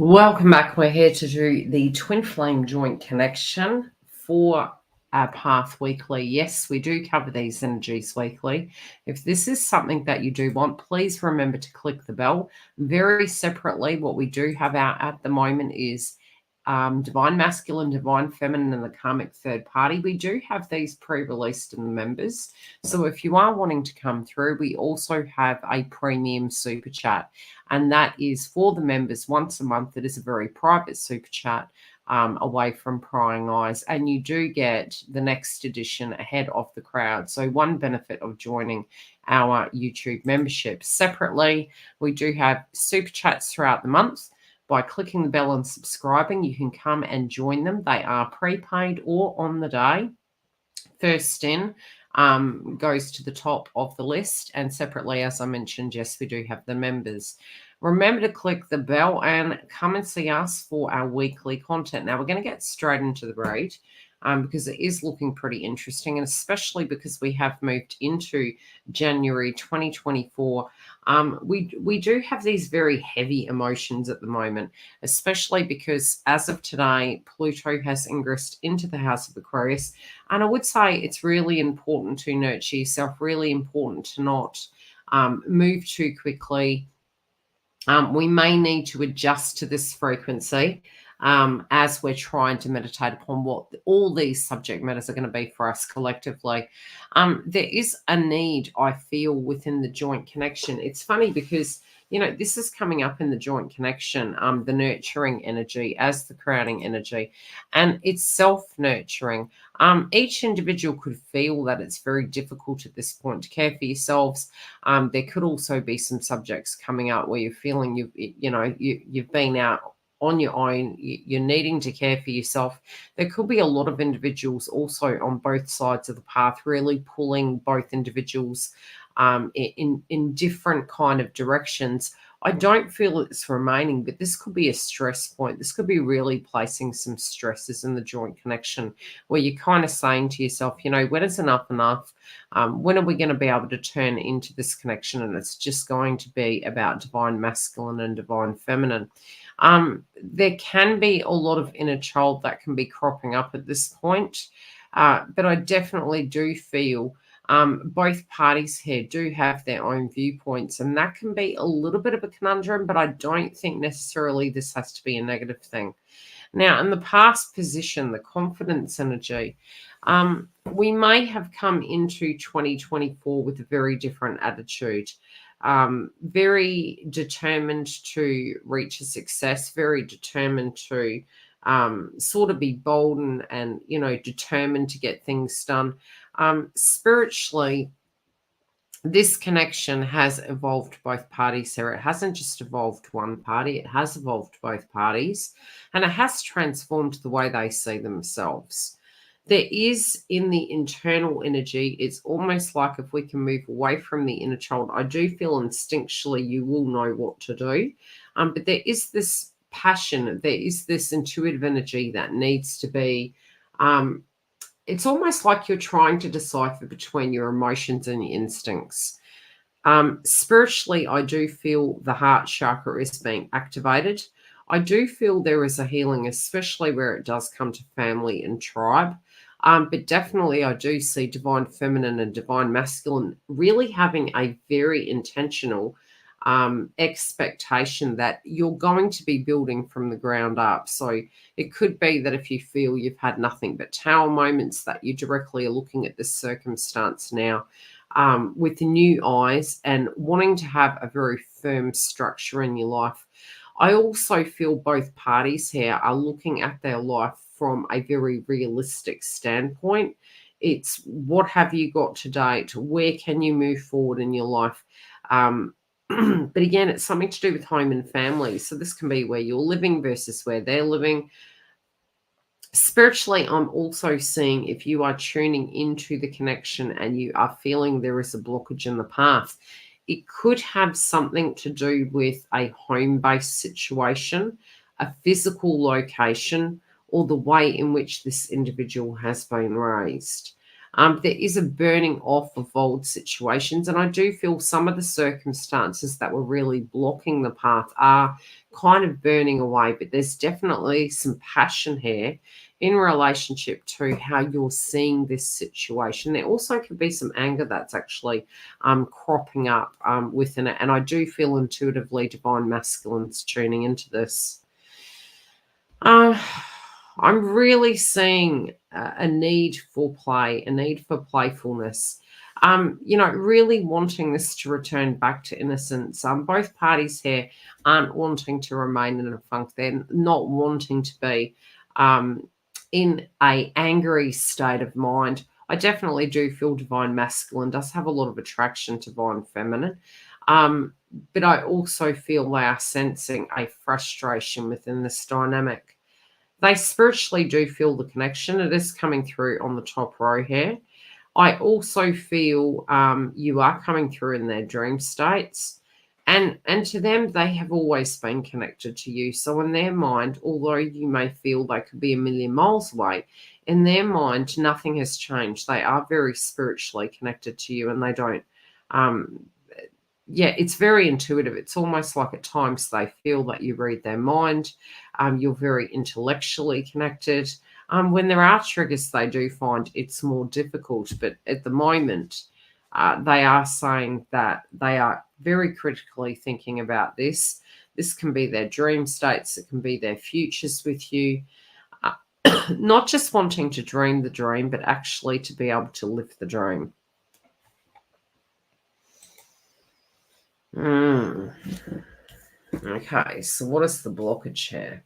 Welcome back. We're here to do the twin flame joint connection for our path weekly. Yes, we do cover these energies weekly. If this is something that you do want, please remember to click the bell. Very separately, what we do have out at the moment is Divine Masculine, Divine Feminine, and the Karmic Third Party. We do have these pre-released in the members. So if you are wanting to come through, we also have a premium super chat. And that is for the members once a month. It is a very private super chat away from prying eyes. And you do get the next edition ahead of the crowd. So one benefit of joining our YouTube membership. Separately, we do have super chats throughout the month. By clicking the bell and subscribing, you can come and join them. They are prepaid or on the day. First in goes to the top of the list. And separately, as I mentioned, yes, we do have the members. Remember to click the bell and come and see us for our weekly content. Now, we're going to get straight into the read because it is looking pretty interesting, and especially because we have moved into January 2024. We do have these very heavy emotions at the moment, especially because as of today, Pluto has ingressed into the house of Aquarius. And I would say it's really important to nurture yourself, really important to not move too quickly. We may need to adjust to this frequency as we're trying to meditate upon what all these subject matters are going to be for us collectively. There is a need, I feel, within the joint connection. It's funny because, you know, this is coming up in the joint connection, the nurturing energy as the crowding energy, and it's self-nurturing. Each individual could feel that it's very difficult at this point to care for yourselves. There could also be some subjects coming up where you're feeling you've been out on your own, you're needing to care for yourself. There could be a lot of individuals also on both sides of the path, really pulling both individuals in different kind of directions. I don't feel it's remaining, but this could be a stress point. This could be really placing some stresses in the joint connection where you're kind of saying to yourself, you know, when is enough enough? When are we going to be able to turn into this connection? And it's just going to be about divine masculine and divine feminine. There can be a lot of inner child that can be cropping up at this point, but I definitely do feel both parties here do have their own viewpoints, and that can be a little bit of a conundrum, but I don't think necessarily this has to be a negative thing. Now, in the past position, the confidence energy, we may have come into 2024 with a very different attitude, very determined to reach a success, very determined to sort of be bold and you know, determined to get things done. Spiritually, this connection has evolved both parties here. It hasn't just evolved one party, it has evolved both parties, and it has transformed the way they see themselves. There is in the internal energy, it's almost like if we can move away from the inner child, I do feel instinctually you will know what to do. But there is this passion, there is this intuitive energy that needs to be it's almost like you're trying to decipher between your emotions and your instincts. Spiritually, I do feel the heart chakra is being activated. I do feel there is a healing, especially where it does come to family and tribe. But definitely, I do see divine feminine and divine masculine really having a very intentional expectation that you're going to be building from the ground up. So it could be that if you feel you've had nothing but tower moments, that you directly are looking at this circumstance now with new eyes and wanting to have a very firm structure in your life. I also feel both parties here are looking at their life from a very realistic standpoint. It's what have you got to date? Where can you move forward in your life? But again, it's something to do with home and family. So this can be where you're living versus where they're living. Spiritually, I'm also seeing if you are tuning into the connection and you are feeling there is a blockage in the path, it could have something to do with a home-based situation, a physical location, or the way in which this individual has been raised. There is a burning off of old situations, and I do feel some of the circumstances that were really blocking the path are kind of burning away, but there's definitely some passion here in relationship to how you're seeing this situation. There also could be some anger that's actually cropping up within it, and I do feel intuitively divine masculines tuning into this. I'm really seeing a need for play, a need for playfulness. Really wanting this to return back to innocence. Both parties here aren't wanting to remain in a funk. They're not wanting to be in a angry state of mind. I definitely do feel divine masculine does have a lot of attraction to divine feminine. But I also feel they are sensing a frustration within this dynamic. They spiritually do feel the connection. It is coming through on the top row here. I also feel you are coming through in their dream states. And to them, they have always been connected to you. So in their mind, although you may feel they could be a million miles away, in their mind, nothing has changed. They are very spiritually connected to you, and they don't it's very intuitive. It's almost like at times they feel that you read their mind. You're very intellectually connected. When there are triggers, they do find it's more difficult. But at the moment, they are saying that they are very critically thinking about this. This can be their dream states. It can be their futures with you. Not just wanting to dream the dream, but actually to be able to live the dream. Okay, so what is the blockage here?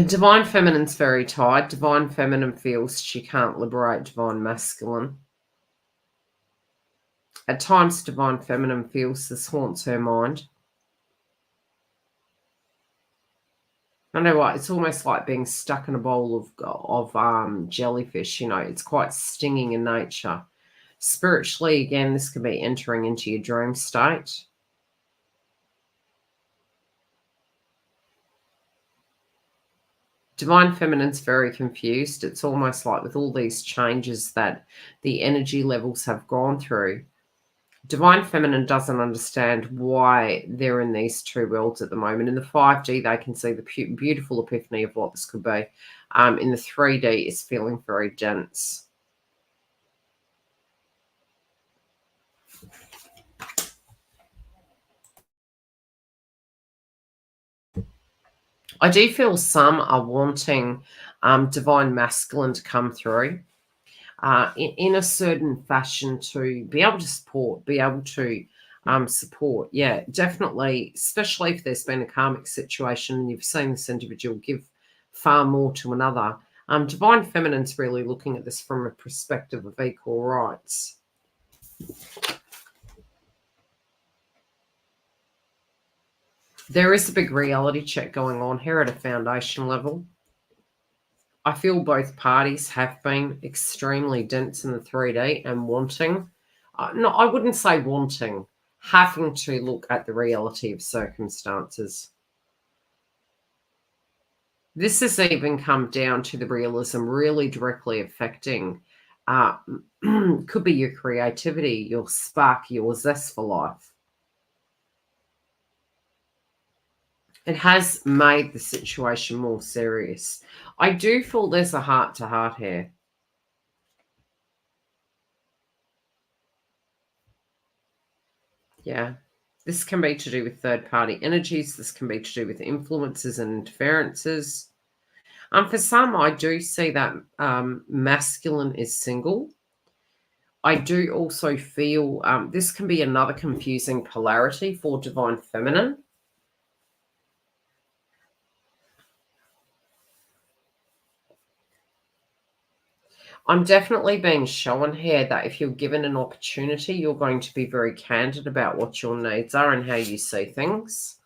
Divine feminine's very tired. Divine feminine feels she can't liberate divine masculine. At times, divine feminine feels this haunts her mind. I know what, it's almost like being stuck in a bowl of jellyfish. It's quite stinging in nature. Spiritually, again, this could be entering into your dream state. Divine feminine's very confused. It's almost like with all these changes that the energy levels have gone through, divine feminine doesn't understand why they're in these two worlds at the moment. In the 5D, they can see the beautiful epiphany of what this could be. In the 3D, it's feeling very dense. I do feel some are wanting divine masculine to come through in a certain fashion to be able to support, support. Yeah, definitely, especially if there's been a karmic situation and you've seen this individual give far more to another. Divine feminine's really looking at this from a perspective of equal rights. There is a big reality check going on here at a foundation level. I feel both parties have been extremely dense in the 3D and wanting, no, I wouldn't say wanting, having to look at the reality of circumstances. This has even come down to the realism really directly affecting, could be your creativity, your spark, your zest for life. It has made the situation more serious. I do feel there's a heart-to-heart here. Yeah. This can be to do with third-party energies. This can be to do with influences and interferences. For some, I do see that masculine is single. I do also feel this can be another confusing polarity for divine feminine. I'm definitely being shown here that if you're given an opportunity, you're going to be very candid about what your needs are and how you see things.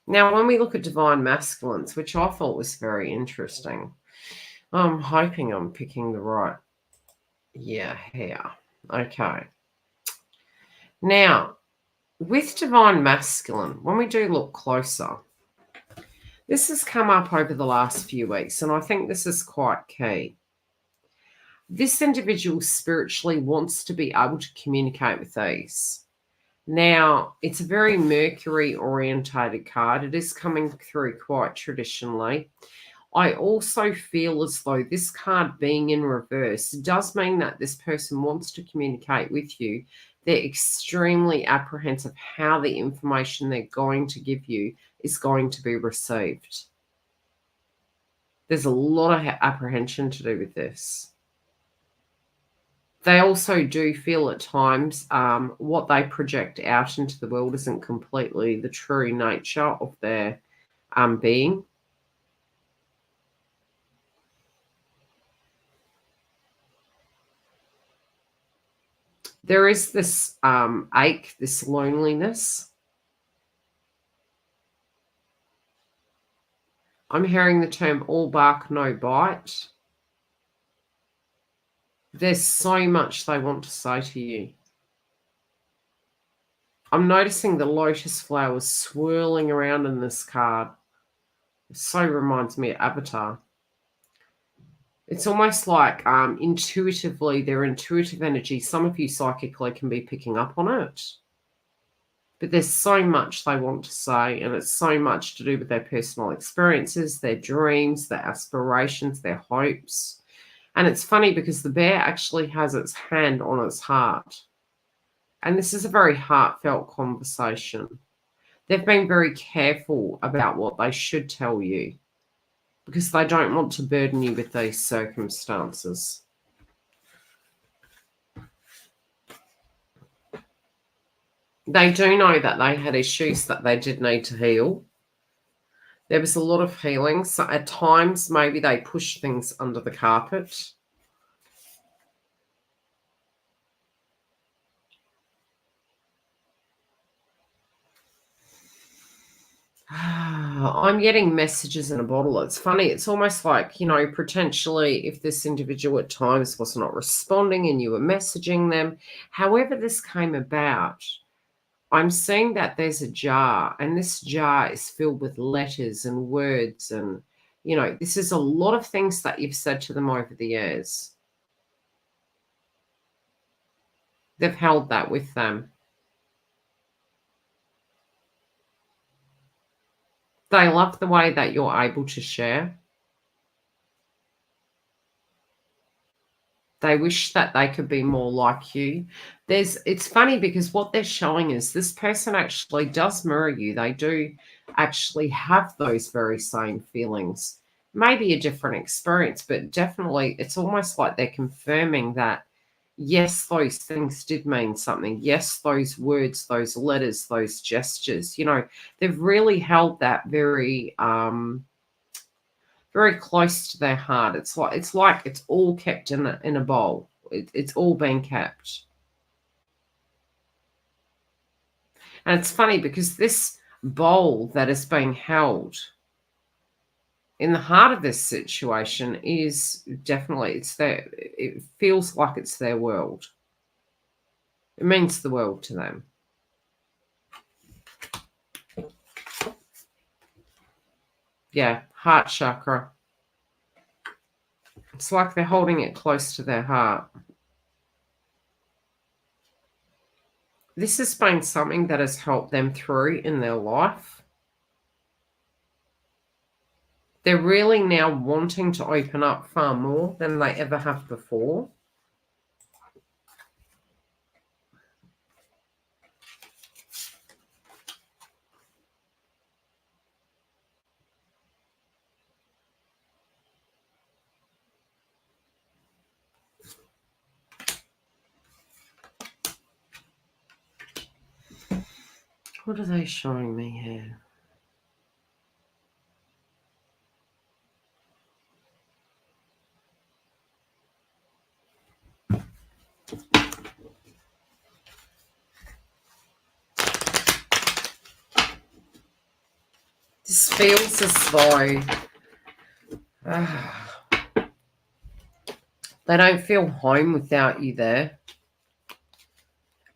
Now, when we look at divine masculines, which I thought was very interesting, I'm hoping I'm picking the right Yeah, here. Okay. Now, with divine masculine, when we do look closer, this has come up over the last few weeks, and I think this is quite key. This individual spiritually wants to be able to communicate with these. Now, it's a very Mercury orientated card. It is coming through quite traditionally. I also feel as though this card being in reverse does mean that this person wants to communicate with you. They're extremely apprehensive how the information they're going to give you is going to be received. There's a lot of apprehension to do with this. They also do feel at times what they project out into the world isn't completely the true nature of their being. There is this ache, this loneliness. I'm hearing the term all bark, no bite. There's so much they want to say to you. I'm noticing the lotus flowers swirling around in this card. It so reminds me of Avatar. It's almost like intuitively, their intuitive energy, some of you psychically can be picking up on it. But there's so much they want to say, and it's so much to do with their personal experiences, their dreams, their aspirations, their hopes. And it's funny because the bear actually has its hand on its heart. And this is a very heartfelt conversation. They've been very careful about what they should tell you because they don't want to burden you with these circumstances. They do know that they had issues that they did need to heal. There was a lot of healing. So at times, maybe they pushed things under the carpet. I'm getting messages in a bottle. It's funny. It's almost like, potentially if this individual at times was not responding and you were messaging them, however this came about, I'm seeing that there's a jar, and this jar is filled with letters and words. And, this is a lot of things that you've said to them over the years. They've held that with them. They love the way that you're able to share. They wish that they could be more like you. It's funny because what they're showing is this person actually does mirror you. They do actually have those very same feelings. Maybe a different experience, but definitely it's almost like they're confirming that, yes, those things did mean something. Yes, those words, those letters, those gestures, they've really held that very very close to their heart. It's like it's all kept in a bowl. It's all been kept. And it's funny because this bowl that is being held in the heart of this situation is definitely, it feels like it's their world. It means the world to them. Yeah, heart chakra. It's like they're holding it close to their heart. This has been something that has helped them through in their life. They're really now wanting to open up far more than they ever have before. What are they showing me here? This feels as though They don't feel home without you there.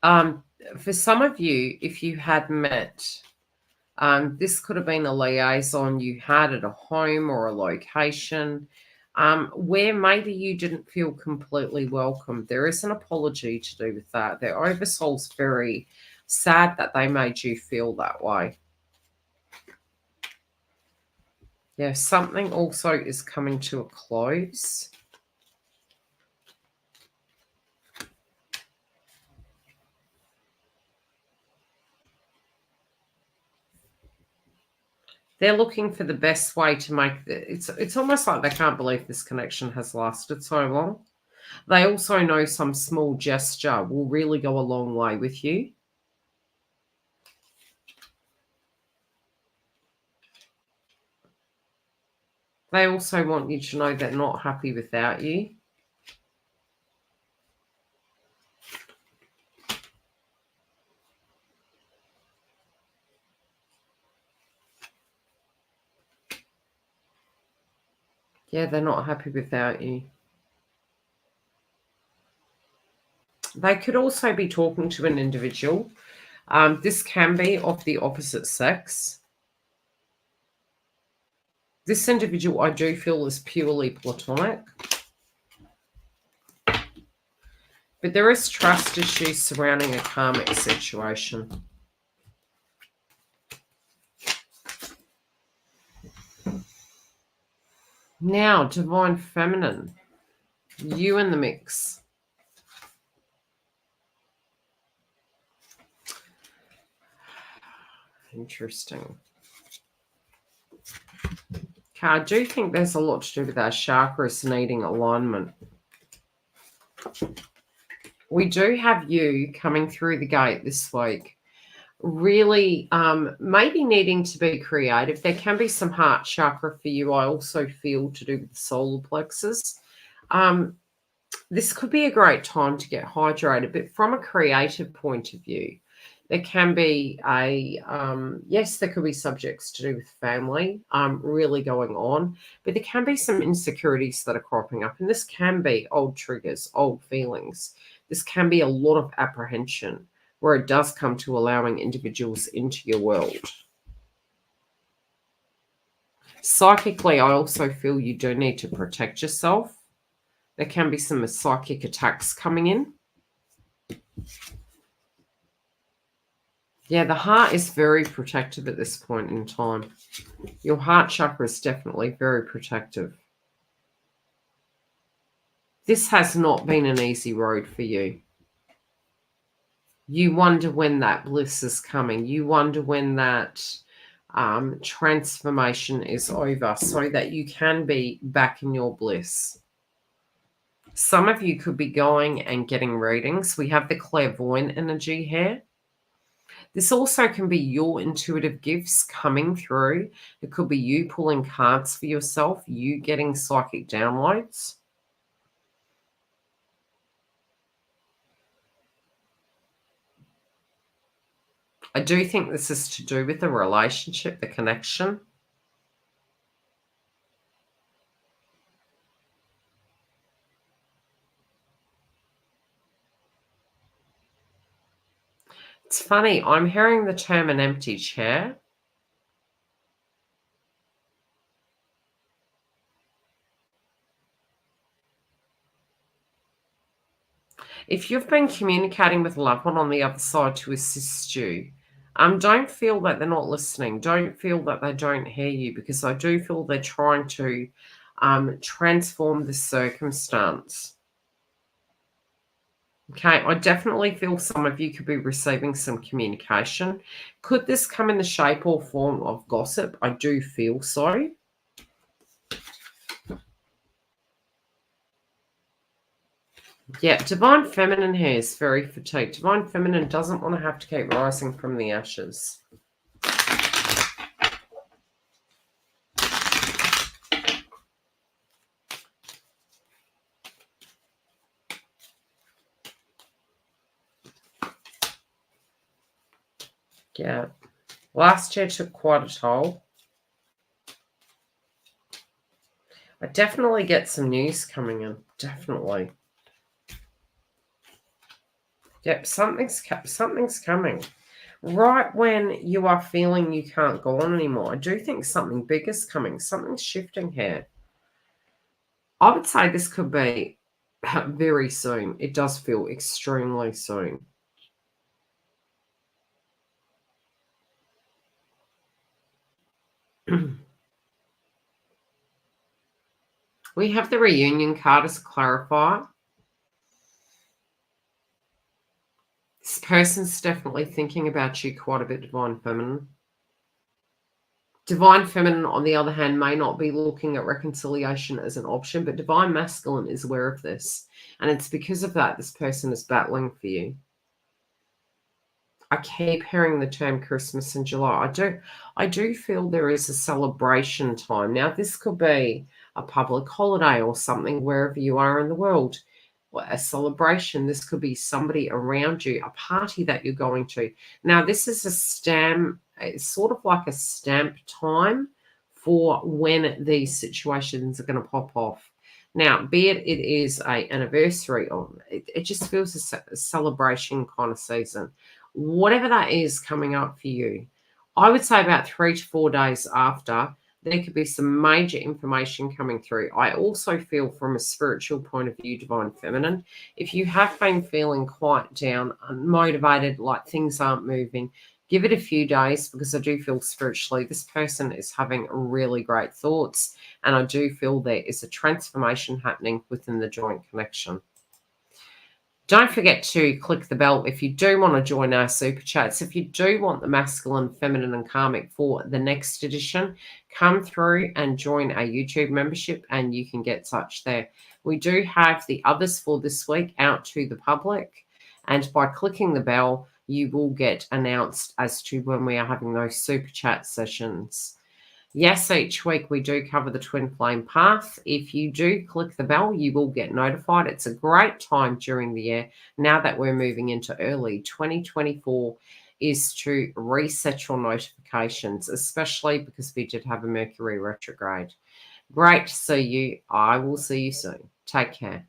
For some of you, if you had met, this could have been a liaison you had at a home or a location where maybe you didn't feel completely welcome. There is an apology to do with that. Their oversoul's very sad that they made you feel that way. Yeah, something also is coming to a close. They're looking for the best way to make it's almost like they can't believe this connection has lasted so long. They also know some small gesture will really go a long way with you. They also want you to know they're not happy without you. Yeah, they're not happy without you. They could also be talking to an individual. This can be of the opposite sex. This individual, I do feel, is purely platonic. But there is trust issues surrounding a karmic situation. Now, Divine Feminine, you in the mix. Interesting. Okay, I do think there's a lot to do with our chakras needing alignment. We do have you coming through the gate this week, really maybe needing to be creative. There can be some heart chakra for you, I also feel, to do with the solar plexus. This could be a great time to get hydrated, but from a creative point of view, there can be yes, there could be subjects to do with family really going on, but there can be some insecurities that are cropping up, and this can be old triggers, old feelings. This can be a lot of apprehension where it does come to allowing individuals into your world. Psychically, I also feel you do need to protect yourself. There can be some psychic attacks coming in. Yeah, the heart is very protective at this point in time. Your heart chakra is definitely very protective. This has not been an easy road for you. You wonder when that bliss is coming. You wonder when that transformation is over so that you can be back in your bliss. Some of you could be going and getting readings. We have the clairvoyant energy here. This also can be your intuitive gifts coming through. It could be you pulling cards for yourself, you getting psychic downloads. I do think this is to do with the relationship, the connection. It's funny, I'm hearing the term an empty chair. If you've been communicating with a loved one on the other side to assist you, don't feel that they're not listening. Don't feel that they don't hear you, because I do feel they're trying to transform the circumstance. Okay, I definitely feel some of you could be receiving some communication. Could this come in the shape or form of gossip? I do feel so. Yeah, Divine Feminine here is very fatigued. Divine Feminine doesn't want to have to keep rising from the ashes. Yeah. Last year took quite a toll. I definitely get some news coming in. Definitely. Yep, something's coming. Right when you are feeling you can't go on anymore, I do think something big is coming. Something's shifting here. I would say this could be very soon. It does feel extremely soon. We have the reunion card as a clarifier. This person's definitely thinking about you quite a bit, Divine Feminine. Divine Feminine, on the other hand, may not be looking at reconciliation as an option, but Divine Masculine is aware of this. And it's because of that this person is battling for you. I keep hearing the term Christmas in July. I do feel there is a celebration time. Now, this could be a public holiday or something wherever you are in the world. A celebration. This could be somebody around you, a party that you're going to. Now, this is a stamp. It's sort of like a stamp time for when these situations are going to pop off. Now, be it is a anniversary, or it just feels a celebration kind of season. Whatever that is coming up for you, I would say about 3 to 4 days after, there could be some major information coming through. I also feel from a spiritual point of view, Divine Feminine, if you have been feeling quite down, unmotivated, like things aren't moving, give it a few days, because I do feel spiritually this person is having really great thoughts, and I do feel there is a transformation happening within the joint connection. Don't forget to click the bell if you do want to join our super chats. If you do want the masculine, feminine, and karmic for the next edition, come through and join our YouTube membership and you can get such there. We do have the others for this week out to the public, and by clicking the bell, you will get announced as to when we are having those super chat sessions. Yes, each week we do cover the twin flame path. If you do click the bell, you will get notified. It's a great time during the year, now that we're moving into early 2024, is to reset your notifications, especially because we did have a Mercury retrograde. Great to see you. I will see you soon. Take care.